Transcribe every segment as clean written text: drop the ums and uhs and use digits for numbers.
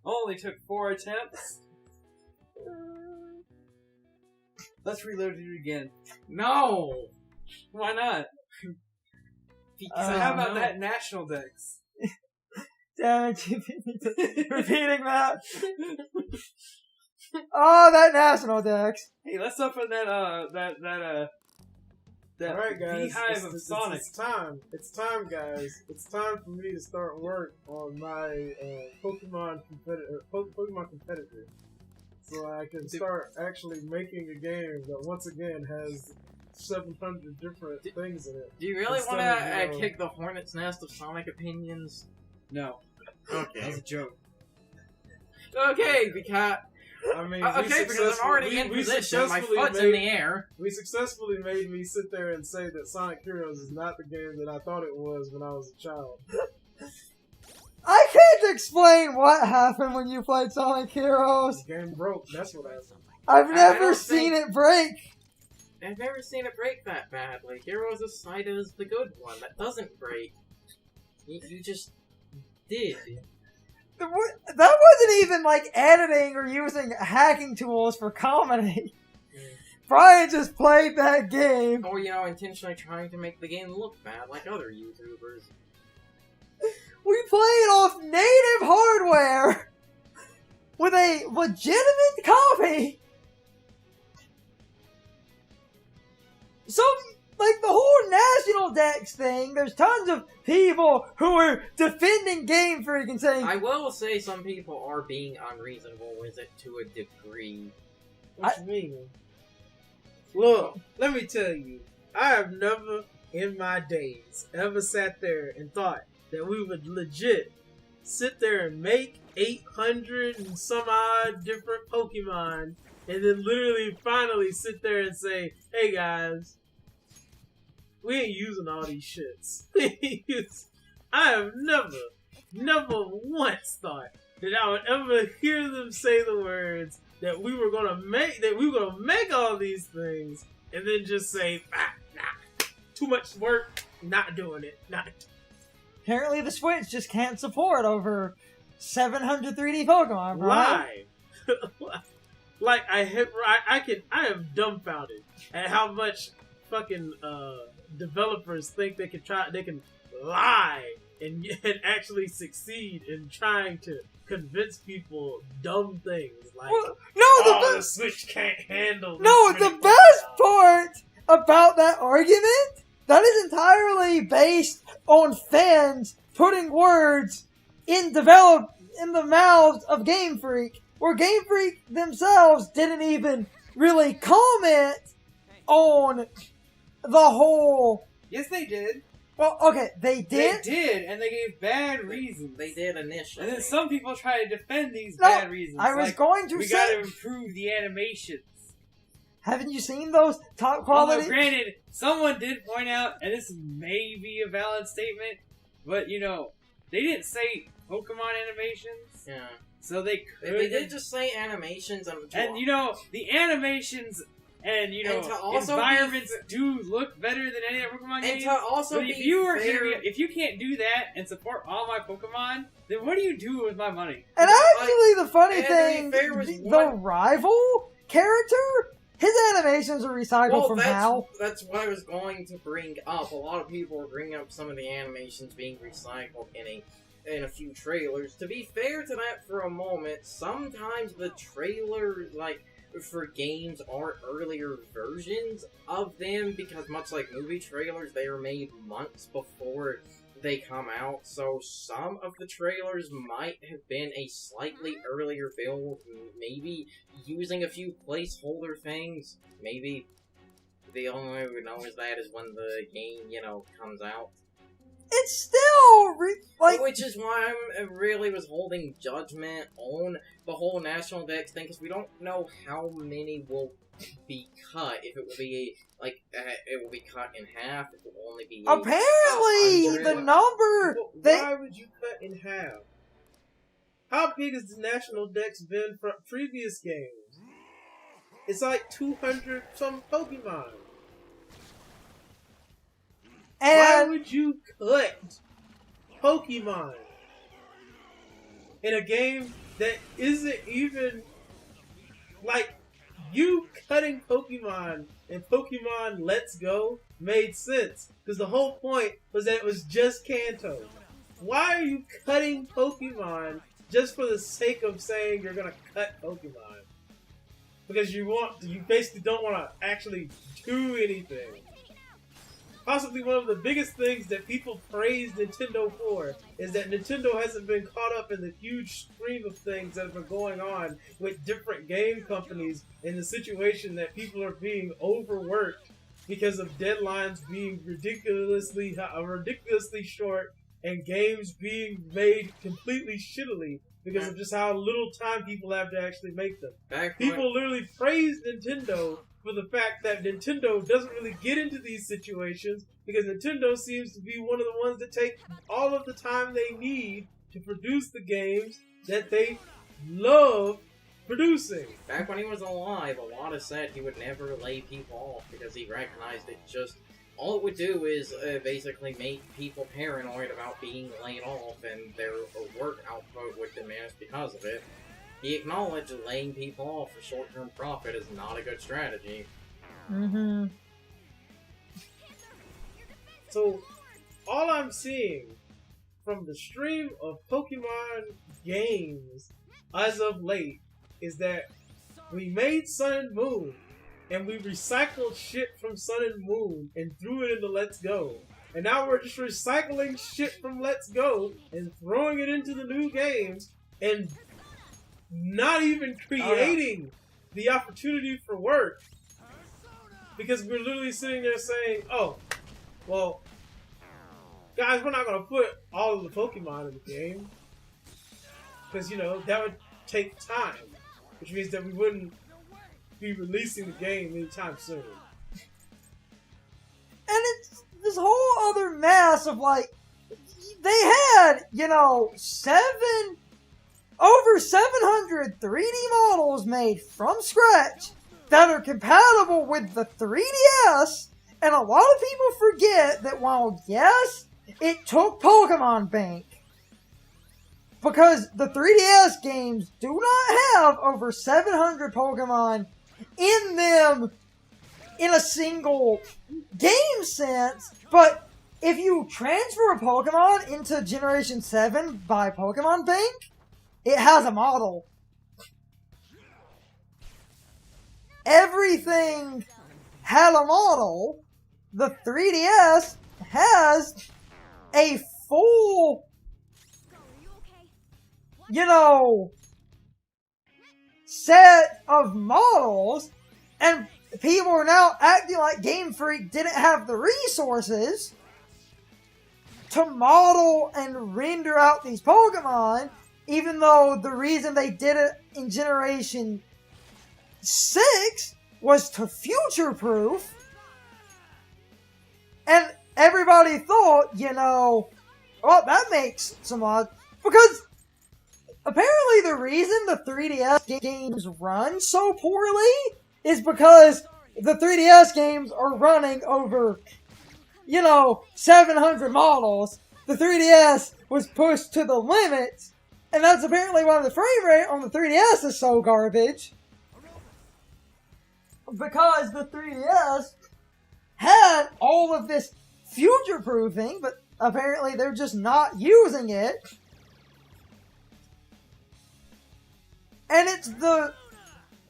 Only took 4 attempts. Let's reload it again. No! Why not? So how about that National Dex? Damn it, you beat me to repeating that. Oh, that National Dex. Hey, let's open that Alright, guys. beehive of Sonic. It's time. It's time, guys. It's time for me to start work on my Pokemon competitor. So I can start actually making a game that once again has 700 different things in it. Do you really want Instead to of, kick the hornet's nest of Sonic opinions? No. Okay. That was a joke. Okay, because... I mean, because I'm already in position, my foot's in the air. We successfully made me sit there and say that Sonic Heroes is not the game that I thought it was when I was a child. I can't explain what happened when you played Sonic Heroes. The game broke, that's what happened. I've never don't seen think- it break. I've never seen it break that badly. Heroes is cited as the good one that doesn't break. You just did. That wasn't even like editing or using hacking tools for comedy. Brian just played that game. Or, intentionally trying to make the game look bad like other YouTubers. We played off native hardware with a legitimate copy. So, like the whole National Dex thing, there's tons of people who are defending Game Freak and saying, I will say some people are being unreasonable with it to a degree. What you mean? Look, let me tell you, I have never in my days ever sat there and thought that we would legit sit there and make 800 and some odd different Pokemon and then literally finally sit there and say, hey guys, we ain't using all these shits. I have never once thought that I would ever hear them say the words that we were gonna make all these things and then just say, nah, too much work, not doing it, not. apparently the Switch just can't support over 700 3D Pokemon, right? Live. Like I am dumbfounded at how much fucking developers think they can lie and actually succeed in trying to convince people dumb things like the Switch can't handle this. No, the best part about that argument, that is entirely based on fans putting words in the mouths of Game Freak, where Game Freak themselves didn't even really comment on the whole... Yes, they did. Well, okay, they did. They did, and they gave bad reasons. They did initially. And then some people try to defend these No, bad reasons. I was going to we say... gotta improve the animations. Haven't you seen those top Although, quality... granted, someone did point out, and this may be a valid statement, but, they didn't say Pokemon animations. Yeah. So they could. They did just say animations and the animations and environments do look better than any other Pokemon game. And to also but if you can't do that and support all my Pokemon, then what do you do with my money? And actually, the funny thing, to be fair, was the rival character, his animations are recycled from HAL. That's what I was going to bring up. A lot of people are bringing up some of the animations being recycled in a few trailers. To be fair to that for a moment, sometimes the trailers, for games are earlier versions of them, because much like movie trailers, they are made months before they come out, so some of the trailers might have been a slightly earlier build, maybe using a few placeholder things. Maybe the only way we know is when the game, comes out. It's still which is why I really was holding judgment on the whole National Dex thing, because we don't know how many will be cut. If it will be it will be cut in half. If it will only be apparently the number. Why would you cut in half? How big has the National Dex been from previous games? It's like 200 some Pokemon. And why would you cut Pokemon in a game that isn't even like you cutting Pokemon and Pokemon Let's Go made sense because the whole point was that it was just Kanto. Why are you cutting Pokemon just for the sake of saying you're gonna cut Pokemon? Because you basically don't want to actually do anything. Possibly one of the biggest things that people praise Nintendo for is that Nintendo hasn't been caught up in the huge stream of things that have been going on with different game companies in the situation that people are being overworked because of deadlines being ridiculously short and games being made completely shittily because of just how little time people have to actually make them. People literally praise Nintendo for the fact that Nintendo doesn't really get into these situations because Nintendo seems to be one of the ones that take all of the time they need to produce the games that they love producing. Back when he was alive, Iwata said he would never lay people off because he recognized it just all it would do is basically make people paranoid about being laid off and their work output would diminish because of it. He acknowledged that laying people off for short-term profit is not a good strategy. Mm-hmm. So, all I'm seeing from the stream of Pokemon games as of late is that we made Sun and Moon, and we recycled shit from Sun and Moon and threw it into Let's Go. And now we're just recycling shit from Let's Go and throwing it into the new games and not even creating the opportunity for work. Because we're literally sitting there saying, oh, well, guys, we're not going to put all of the Pokemon in the game. Because, you know, that would take time. Which means that we wouldn't be releasing the game anytime soon. And it's this whole other mess of like, they had, you know, over 700 3D models made from scratch that are compatible with the 3DS, and a lot of people forget that while, yes, it took Pokemon Bank, because the 3DS games do not have over 700 Pokemon in them in a single game sense, but if you transfer a Pokemon into Generation 7 by Pokemon Bank, it has a model. Everything had a model. The 3DS has a full, you know, set of models, and people are now acting like Game Freak didn't have the resources to model and render out these Pokemon, even though the reason they did it in Generation 6 was to future-proof. And everybody thought, you know, well, that makes some odds. Because apparently the reason the 3DS games run so poorly is because the 3DS games are running over, you know, 700 models. The 3DS was pushed to the limits, and that's apparently why the frame rate on the 3DS is so garbage. Because the 3DS had all of this future-proofing, but apparently they're just not using it. And it's the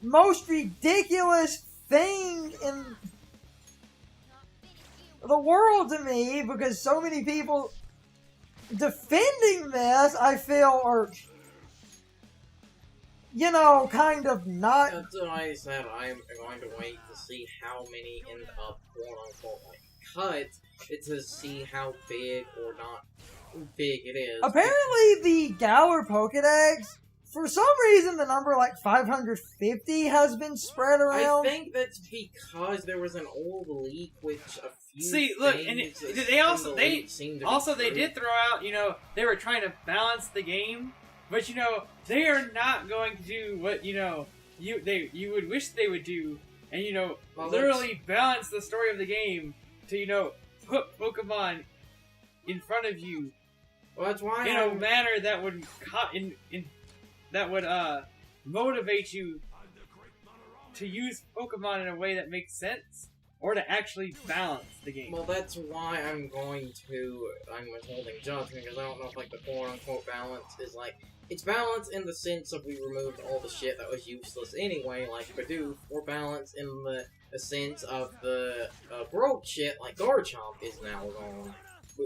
most ridiculous thing in the world to me, because so many people defending this, I feel, are, you know, kind of not... That's why I said I'm going to wait to see how many end up, quote-unquote, like, cut, to see how big or not big it is. Apparently the Galar Pokedex, for some reason the number like 550 has been spread around. I think that's because there was an old leak which a few See, look, and they did throw out, you know, they were trying to balance the game, but you know, they are not going to do what, you know, you would wish they would do, and you know, literally balance the story of the game to, you know, put Pokemon in front of you. Well, that's why in a manner that would that would motivate you to use Pokemon in a way that makes sense, or to actually balance the game. Well, that's why I'm withholding judgment, because I don't know if, like, the quote-unquote balance is, like, it's balance in the sense of we removed all the shit that was useless anyway, like Bidoof, or balance in the sense of the broke shit, like Garchomp is now gone.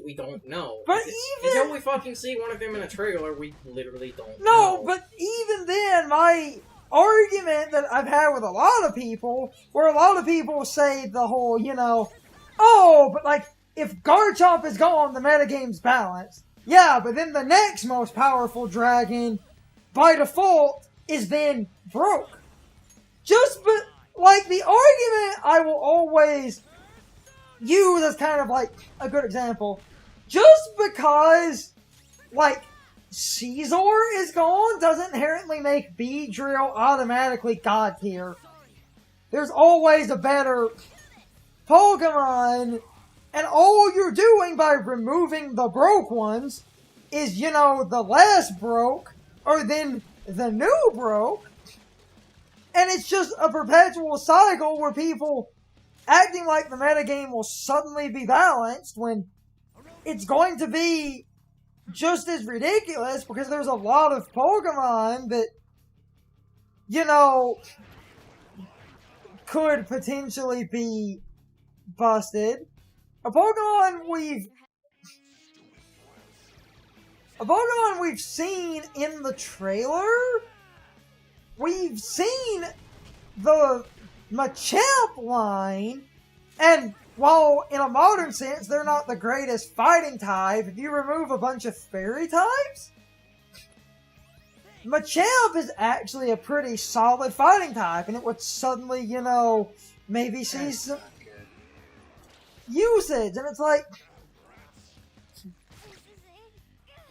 We don't know. But until we fucking see one of them in a trailer, we literally don't know. No, but even then, my argument that I've had with a lot of people, where a lot of people say the whole, but like, if Garchomp is gone, the metagame's balanced. Yeah, but then the next most powerful dragon, by default, is then broke. Like, the argument I will always use as kind of like a good example, just because, like, Caesar is gone doesn't inherently make Beedrill automatically God tier. There's always a better Pokemon, and all you're doing by removing the broke ones is, the less broke, or then the new broke, and it's just a perpetual cycle where people acting like the metagame will suddenly be balanced when it's going to be just as ridiculous, because there's a lot of Pokemon that, could potentially be busted. A Pokemon we've seen in the trailer, we've seen the Machamp line, and while in a modern sense they're not the greatest fighting type, if you remove a bunch of fairy types, Machamp is actually a pretty solid fighting type, and it would suddenly, maybe see some usage, and it's like...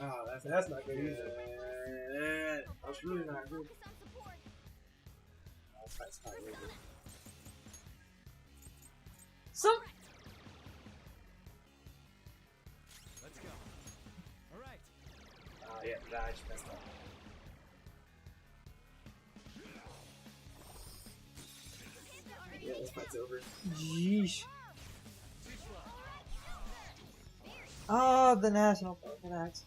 Oh, that's not good either. That's really not good. That's not really good. Let's go. All right. Yeah, I just messed up. Yeah, this fight's over. Yeesh. The National Pokedex.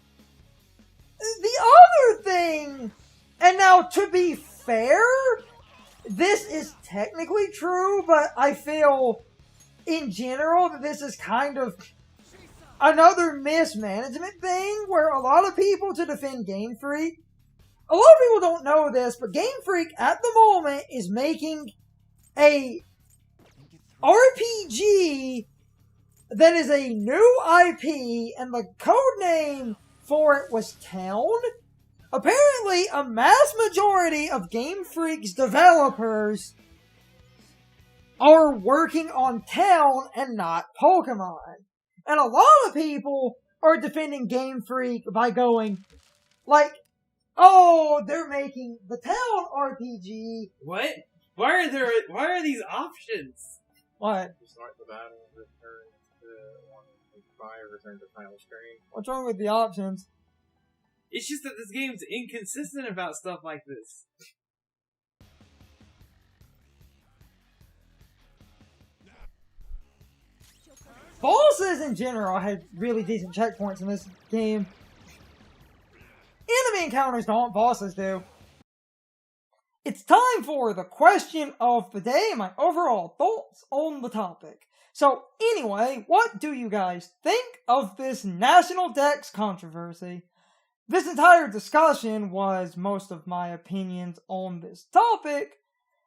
The other thing, and now to be fair, this is technically true, but I feel in general that this is kind of another mismanagement thing where a lot of people, to defend Game Freak, a lot of people don't know this, but Game Freak at the moment is making a RPG that is a new IP, and the code name for it was Town. Apparently, a mass majority of Game Freak's developers are working on Town and not Pokemon. And a lot of people are defending Game Freak by going, like, oh, they're making the Town RPG. What? Why are these options? What? Start the battle, return to fire, return to final screen. What's wrong with the options? It's just that this game's inconsistent about stuff like this. Bosses in general had really decent checkpoints in this game. Enemy encounters don't, bosses do. It's time for the question of the day, my overall thoughts on the topic. So anyway, what do you guys think of this National Dex controversy? This entire discussion was most of my opinions on this topic.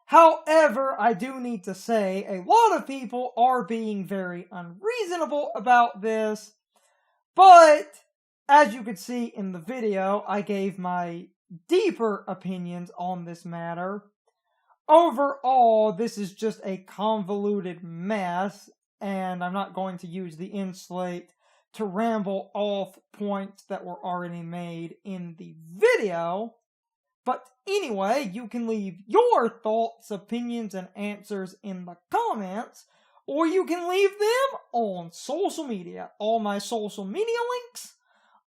However, I do need to say a lot of people are being very unreasonable about this. But, as you could see in the video, I gave my deeper opinions on this matter. Overall, this is just a convoluted mess, and I'm not going to use the inslate to ramble off points that were already made in the video. But anyway, you can leave your thoughts, opinions, and answers in the comments, or you can leave them on social media. All my social media links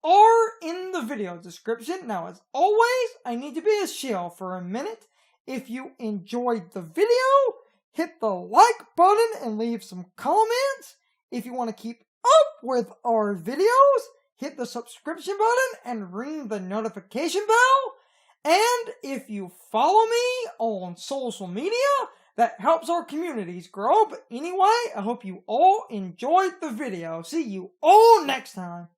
are in the video description. Now, as always, I need to be a shill for a minute. If you enjoyed the video, hit the like button and leave some comments. If you want to keep up with our videos, hit the subscription button and ring the notification bell. And if you follow me on social media, that helps our communities grow. But anyway, I hope you all enjoyed the video. See you all next time.